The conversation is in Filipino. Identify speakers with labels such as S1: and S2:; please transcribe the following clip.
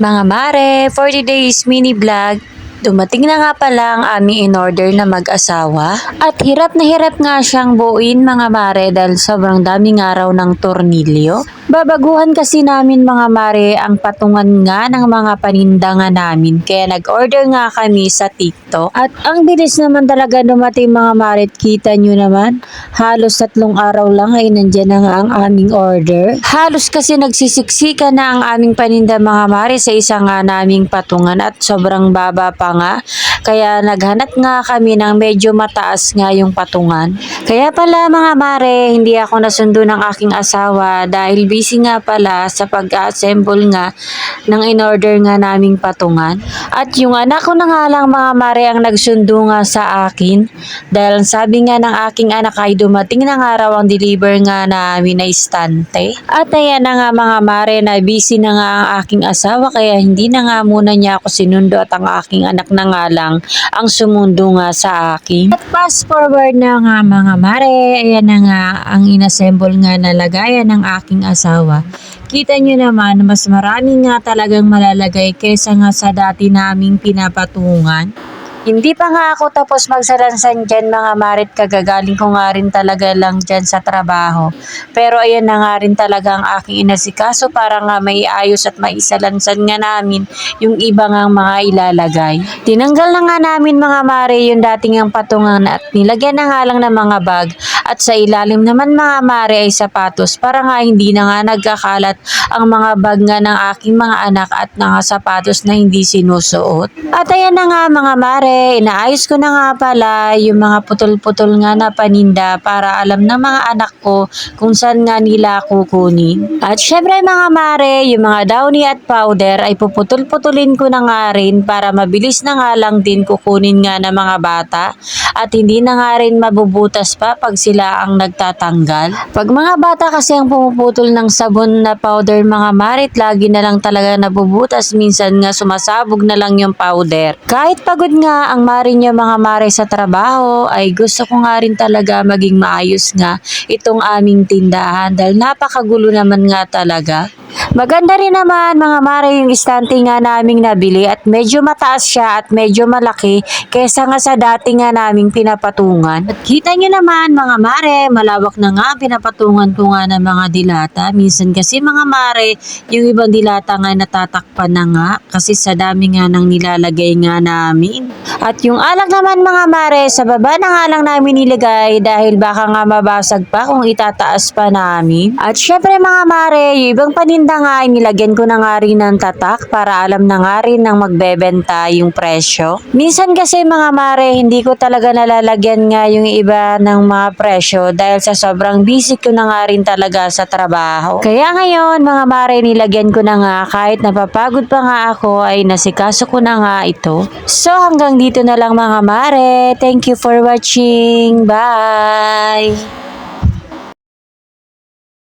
S1: Mga mare, for today's mini vlog, dumating na nga pala ang aming in-order na mag-asawa. At hirap na hirap nga siyang buuin mga mare dahil sobrang daming araw ng tornilyo. Babaguhan kasi namin mga mare ang patungan nga ng mga paninda nga namin. Kaya nag-order nga kami sa TikTok. At ang bilis naman talaga dumating mga mare. Kita nyo naman, halos 3 araw lang ay nandyan na nga ang aming order. Halos kasi nagsisiksika na ang aming paninda mga mare sa isa nga naming patungan at sobrang baba pa nga. Kaya naghanap nga kami ng medyo mataas nga yung patungan. Kaya pala mga mare, hindi ako nasundo ng aking asawa dahil busy nga pala sa pag-assemble nga ng in-order nga naming patungan. At yung anak ko na nga lang mga mare ang nagsundo nga sa akin dahil sabi nga ng aking anak ay dumating na nga raw ang deliver nga namin na istante. At ayan na nga mga mare na busy na nga ang aking asawa kaya hindi na nga muna niya ako sinundo at ang aking anak na nga lang ang sumundo nga sa akin. At fast forward na nga mga mare, ayan na nga ang inassemble nga na lagayan ng aking asawa. Kita nyo naman, mas marami nga talagang malalagay kaysa nga sa dati naming pinapatungan. Hindi pa nga ako tapos magsalansan dyan mga marit, kagagaling ko nga rin talaga lang dyan sa trabaho. Pero ayan na nga rin talaga ang aking inasikaso para nga may ayos at maisalansan nga namin yung iba nga mga ilalagay. Tinanggal na nga namin mga mare yung dating ang patungan at nilagyan na nga lang ng mga bag at sa ilalim naman mga mare ay sapatos para nga hindi na nga nagkakalat ang mga bag nga ng aking mga anak at mga sapatos na hindi sinusuot. At ayan na nga mga mare, inaayos ko na nga pala yung mga putol-putol nga na paninda para alam ng mga anak ko kung saan nga nila kukunin. At syempre mga mare, yung mga downy at powder ay puputol-putulin ko na nga rin para mabilis na nga lang din kukunin nga ng mga bata at hindi na nga rin mabubutas pa pag sila ang nagtatanggal. Pag mga bata kasi ang pumuputol ng sabon na powder mga marit, lagi na lang talaga nabubutas, minsan nga sumasabog na lang yung powder. Kahit pagod nga ang mare niya mga mare sa trabaho, ay gusto ko nga rin talaga maging maayos nga itong aming tindahan dahil napakagulo naman nga talaga. Maganda rin naman mga mare yung istante nga naming nabili at medyo mataas siya at medyo malaki kaysa nga sa dati nga naming pinapatungan. At kita nyo naman mga mare, malawak na nga pinapatungan ko nga ng mga dilata. Minsan kasi mga mare, yung ibang dilata nga natatakpan na nga kasi sa dami nga nang nilalagay nga namin. At yung alak naman mga mare, sa baba na nga lang namin nilagay dahil baka nga mabasag pa kung itataas pa namin. At syempre mga mare, yung ibang paninda nga ay nilagyan ko na nga rin ng tatak para alam na nga rin ng magbebenta yung presyo. Minsan kasi mga mare, hindi ko talaga nalalagyan nga yung iba ng mga presyo dahil sa sobrang busy ko na nga rin talaga sa trabaho. Kaya ngayon mga mare, nilagyan ko na nga kahit napapagod pa nga ako ay nasikaso ko na nga ito. So hanggang dito na lang mga mare. Thank you for watching. Bye!